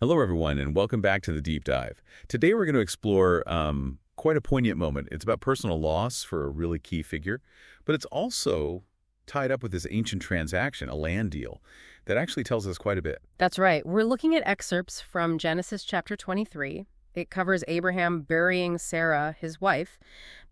Hello, everyone, and welcome back to the Deep Dive. Today, we're going to explore quite a poignant moment. It's about personal loss for a really key figure, but it's also tied up with this ancient transaction, a land deal, that actually tells us quite a bit. That's right. We're looking at excerpts from Genesis chapter 23. It covers Abraham burying Sarah, his wife,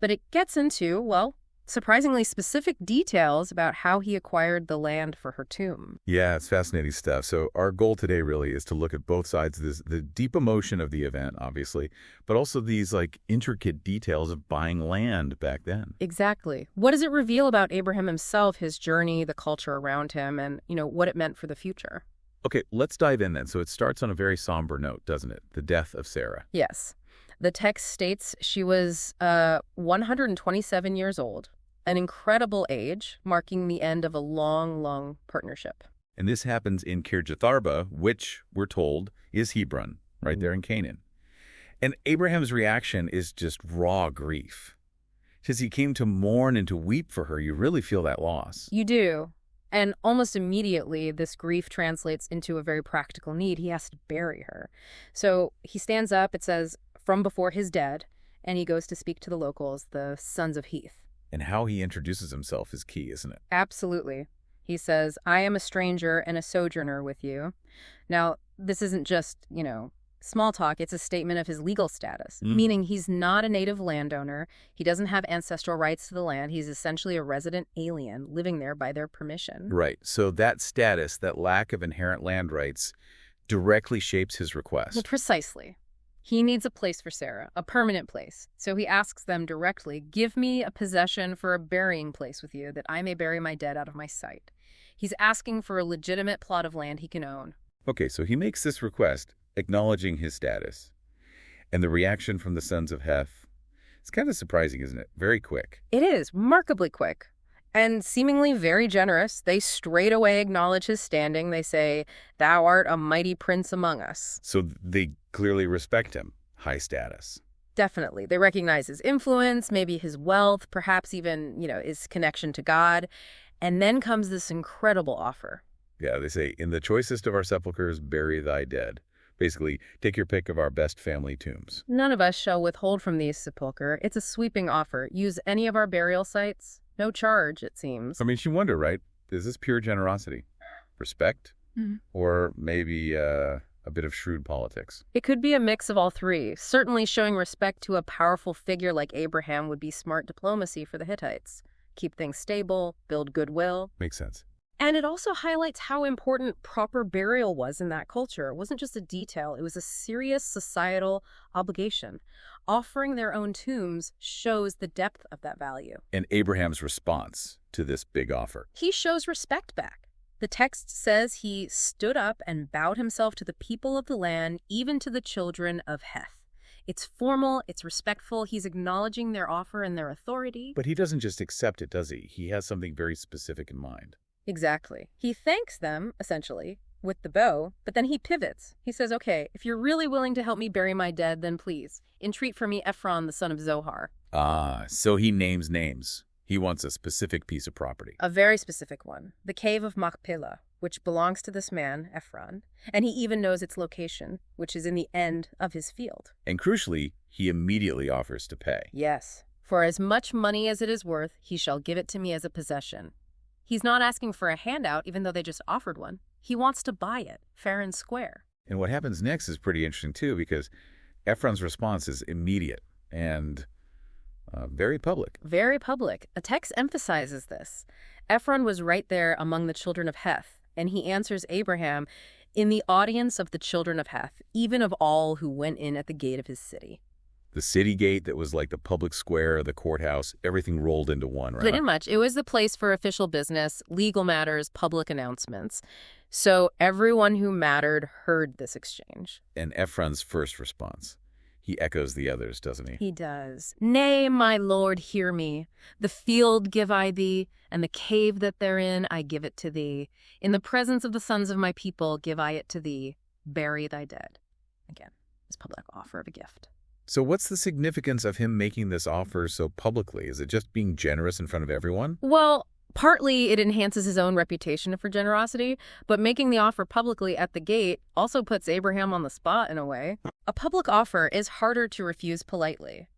but it gets into, well, surprisingly specific details about how he acquired the land for her tomb. Yeah, it's fascinating stuff. So our goal today really is to look at both sides of this, the deep emotion of the event, obviously, but also these intricate details of buying land back then. Exactly. What does it reveal about Abraham himself, his journey, the culture around him, and, what it meant for the future? Okay, let's dive in then. So it starts on a very somber note, doesn't it? The death of Sarah. Yes. The text states she was 127 years old, an incredible age, marking the end of a long, long partnership. And this happens in Kirjatharba, which, we're told, is Hebron, right there in Canaan. And Abraham's reaction is just raw grief. As he came to mourn and to weep for her, you really feel that loss. You do. And almost immediately, this grief translates into a very practical need. He has to bury her. So he stands up, it says, from before his dead, and he goes to speak to the locals, the sons of Heth. And how he introduces himself is key, isn't it? Absolutely. He says, I am a stranger and a sojourner with you. Now, this isn't just, small talk. It's a statement of his legal status, meaning he's not a native landowner. He doesn't have ancestral rights to the land. He's essentially a resident alien living there by their permission. Right. So that status, that lack of inherent land rights, directly shapes his request. Well, precisely. He needs a place for Sarah, a permanent place. So he asks them directly, give me a possession for a burying place with you that I may bury my dead out of my sight. He's asking for a legitimate plot of land he can own. Okay, so he makes this request, acknowledging his status. And the reaction from the sons of Heth, it's kind of surprising, isn't it? Very quick. It is, remarkably quick. And seemingly very generous. They straight away acknowledge his standing. They say, thou art a mighty prince among us. So they clearly respect him. High status. Definitely. They recognize his influence, maybe his wealth, perhaps even, his connection to God. And then comes this incredible offer. Yeah, they say, in the choicest of our sepulchres, bury thy dead. Basically, take your pick of our best family tombs. None of us shall withhold from these sepulchre. It's a sweeping offer. Use any of our burial sites. No charge, it seems. I mean, you wonder, right? Is this pure generosity? Respect? Or maybe a bit of shrewd politics? It could be a mix of all three. Certainly showing respect to a powerful figure like Abraham would be smart diplomacy for the Hittites. Keep things stable, build goodwill. Makes sense. And it also highlights how important proper burial was in that culture. It wasn't just a detail, it was a serious societal obligation. Offering their own tombs shows the depth of that value. And Abraham's response to this big offer. He shows respect back. The text says he stood up and bowed himself to the people of the land, even to the children of Heth. It's formal, it's respectful, he's acknowledging their offer and their authority. But he doesn't just accept it, does he? He has something very specific in mind. Exactly. He thanks them, essentially, with the bow, but then he pivots. He says, okay, if you're really willing to help me bury my dead, then please, entreat for me Ephron, the son of Zohar. Ah, so he names names. He wants a specific piece of property. A very specific one. The Cave of Machpelah, which belongs to this man, Ephron, and he even knows its location, which is in the end of his field. And crucially, he immediately offers to pay. Yes. For as much money as it is worth, he shall give it to me as a possession. He's not asking for a handout, even though they just offered one. He wants to buy it, fair and square. And what happens next is pretty interesting, too, because Ephron's response is immediate and very public. Very public. A text emphasizes this. Ephron was right there among the children of Heth, and he answers Abraham in the audience of the children of Heth, even of all who went in at the gate of his city. The city gate that was like the public square, the courthouse, everything rolled into one, right? Pretty much. It was the place for official business, legal matters, public announcements. So everyone who mattered heard this exchange. And Ephron's first response. He echoes the others, doesn't he? He does. Nay, my lord, hear me. The field give I thee, and the cave that therein I give it to thee. In the presence of the sons of my people give I it to thee. Bury thy dead. Again, his public offer of a gift. So what's the significance of him making this offer so publicly? Is it just being generous in front of everyone? Well, Partly it enhances his own reputation for generosity, but making the offer publicly at the gate also puts Abraham on the spot in a way. A public offer is harder to refuse politely.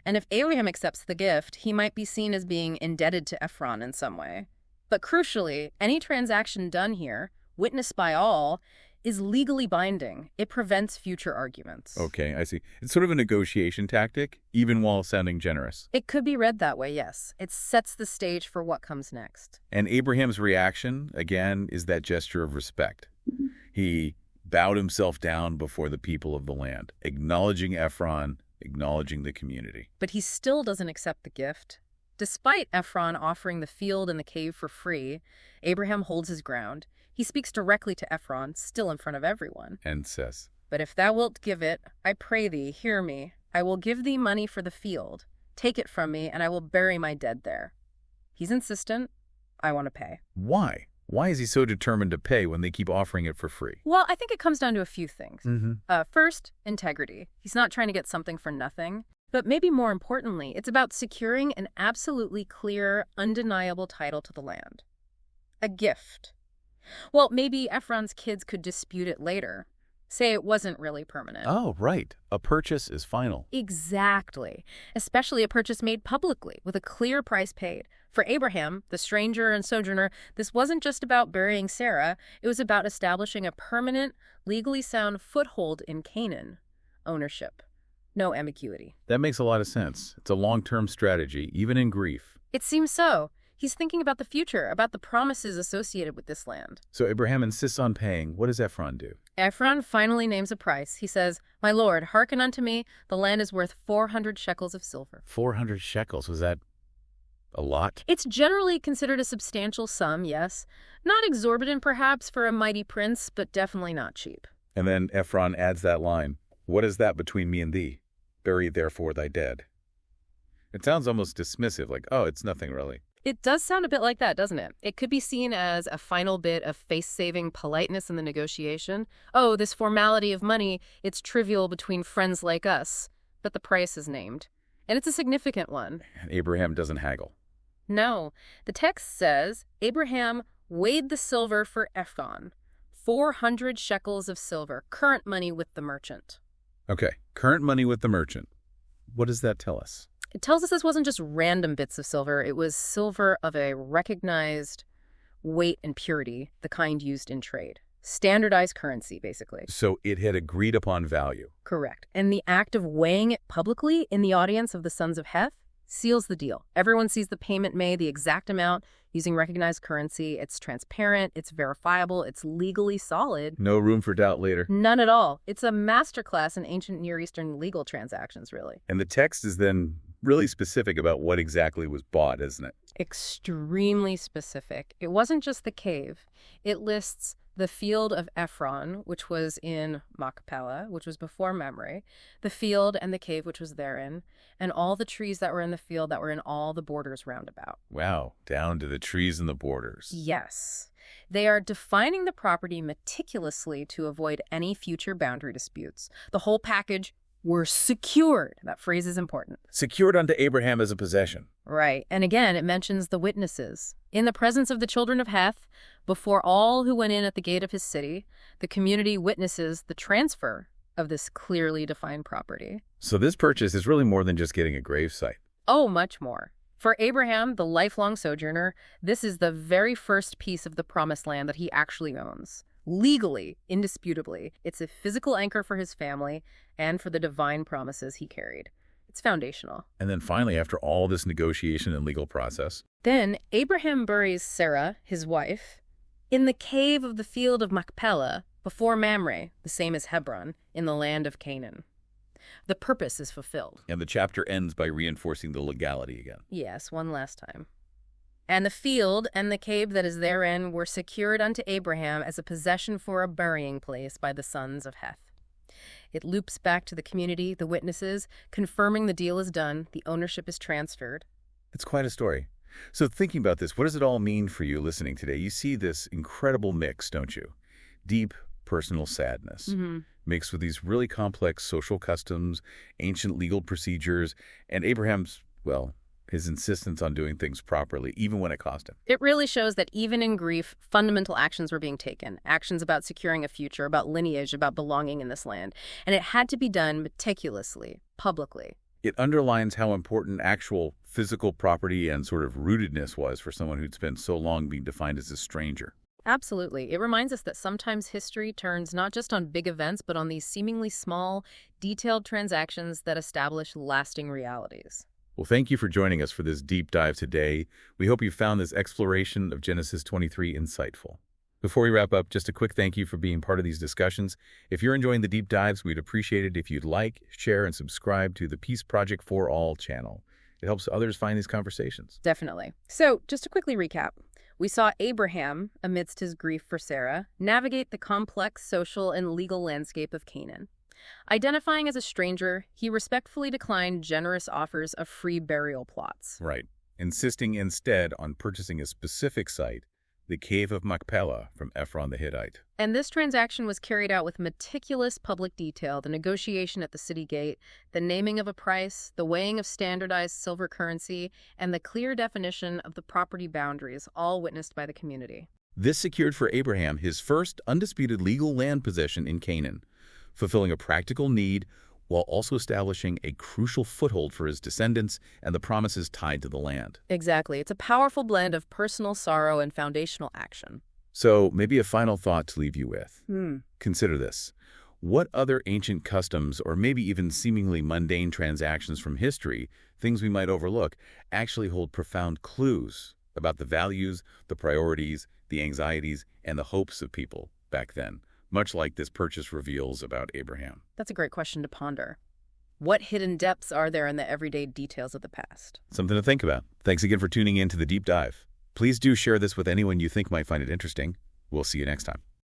And if Abraham accepts the gift, he might be seen as being indebted to Ephron in some way. But crucially, any transaction done here, witnessed by all, is legally binding. It prevents future arguments. Okay, I see. It's sort of a negotiation tactic, even while sounding generous. It could be read that way, yes. It sets the stage for what comes next. And Abraham's reaction, again, is that gesture of respect. He bowed himself down before the people of the land, acknowledging Ephron, acknowledging the community. But he still doesn't accept the gift. Despite Ephron offering the field and the cave for free, Abraham holds his ground. He speaks directly to Ephron, still in front of everyone. And says, "But if thou wilt give it, I pray thee, hear me. I will give thee money for the field. Take it from me, and I will bury my dead there." He's insistent. I want to pay. Why? Why is he so determined to pay when they keep offering it for free? Well, I think it comes down to a few things. Mm-hmm. First, integrity. He's not trying to get something for nothing. But maybe more importantly, it's about securing an absolutely clear, undeniable title to the land. A gift. Well, maybe Ephron's kids could dispute it later. Say it wasn't really permanent. Oh, right. A purchase is final. Exactly. Especially a purchase made publicly, with a clear price paid. For Abraham, the stranger and sojourner, this wasn't just about burying Sarah. It was about establishing a permanent, legally sound foothold in Canaan. Ownership. No ambiguity. That makes a lot of sense. It's a long-term strategy, even in grief. It seems so. He's thinking about the future, about the promises associated with this land. So Abraham insists on paying. What does Ephron do? Ephron finally names a price. He says, "My lord, hearken unto me. The land is worth 400 shekels of silver." 400 shekels. Was that a lot? It's generally considered a substantial sum, yes. Not exorbitant, perhaps, for a mighty prince, but definitely not cheap. And then Ephron adds that line, "What is that between me and thee? Bury therefore thy dead." It sounds almost dismissive, like, oh, it's nothing really. It does sound a bit like that, doesn't it? It could be seen as a final bit of face-saving politeness in the negotiation. Oh, this formality of money, it's trivial between friends like us. But the price is named. And it's a significant one. And Abraham doesn't haggle. No. The text says, Abraham weighed the silver for Ephron. 400 shekels of silver, current money with the merchant. Okay, current money with the merchant. What does that tell us? It tells us this wasn't just random bits of silver. It was silver of a recognized weight and purity, the kind used in trade. Standardized currency, basically. So it had agreed upon value. Correct. And the act of weighing it publicly in the audience of the sons of Heth seals the deal. Everyone sees the payment made, the exact amount, using recognized currency. It's transparent, it's verifiable, it's legally solid. No room for doubt later. None at all. It's a masterclass in ancient Near Eastern legal transactions, really. And the text is then really specific about what exactly was bought, isn't it? Extremely specific. It wasn't just the cave. It lists the field of Ephron, which was in Machpelah, which was before Mamre, the field and the cave which was therein, and all the trees that were in the field that were in all the borders round about. Wow, down to the trees and the borders. Yes. They are defining the property meticulously to avoid any future boundary disputes. The whole package were secured. That phrase is important. Secured unto Abraham as a possession. Right. And again, it mentions the witnesses. In the presence of the children of Heth, before all who went in at the gate of his city, the community witnesses the transfer of this clearly defined property. So this purchase is really more than just getting a gravesite. Oh, much more. For Abraham, the lifelong sojourner, this is the very first piece of the promised land that he actually owns. Legally, indisputably, it's a physical anchor for his family and for the divine promises he carried. It's foundational. And then finally, after all this negotiation and legal process, then Abraham buries Sarah, his wife, in the cave of the field of Machpelah before Mamre, the same as Hebron, in the land of Canaan. The purpose is fulfilled. and the chapter ends by reinforcing the legality again. Yes, one last time. And the field and the cave that is therein were secured unto Abraham as a possession for a burying place by the sons of Heth. It loops back to the community, the witnesses, confirming the deal is done, the ownership is transferred. It's quite a story. So thinking about this, what does it all mean for you listening today? You see this incredible mix, don't you? Deep personal sadness, mixed with these really complex social customs, ancient legal procedures, and Abraham's, well, his insistence on doing things properly, even when it cost him. It really shows that even in grief, fundamental actions were being taken. Actions about securing a future, about lineage, about belonging in this land. And it had to be done meticulously, publicly. It underlines how important actual physical property and sort of rootedness was for someone who'd spent so long being defined as a stranger. Absolutely. It reminds us that sometimes history turns not just on big events, but on these seemingly small, detailed transactions that establish lasting realities. Well, thank you for joining us for this deep dive today. We hope you found this exploration of Genesis 23 insightful. Before we wrap up, just a quick thank you for being part of these discussions. If you're enjoying the deep dives, we'd appreciate it if you'd like, share, and subscribe to the Peace Project for All channel. It helps others find these conversations. Definitely. So, just to quickly recap, we saw Abraham, amidst his grief for Sarah, navigate the complex social and legal landscape of Canaan. Identifying as a stranger, he respectfully declined generous offers of free burial plots. Right. Insisting instead on purchasing a specific site, the Cave of Machpelah from Ephron the Hittite. And this transaction was carried out with meticulous public detail, the negotiation at the city gate, the naming of a price, the weighing of standardized silver currency, and the clear definition of the property boundaries, all witnessed by the community. This secured for Abraham his first undisputed legal land possession in Canaan, fulfilling a practical need while also establishing a crucial foothold for his descendants and the promises tied to the land. Exactly. It's a powerful blend of personal sorrow and foundational action. So maybe a final thought to leave you with. Hmm. Consider this. What other ancient customs or maybe even seemingly mundane transactions from history, things we might overlook, actually hold profound clues about the values, the priorities, the anxieties, and the hopes of people back then, much like this purchase reveals about Abraham? That's a great question to ponder. What hidden depths are there in the everyday details of the past? Something to think about. Thanks again for tuning in to the Deep Dive. Please do share this with anyone you think might find it interesting. We'll see you next time.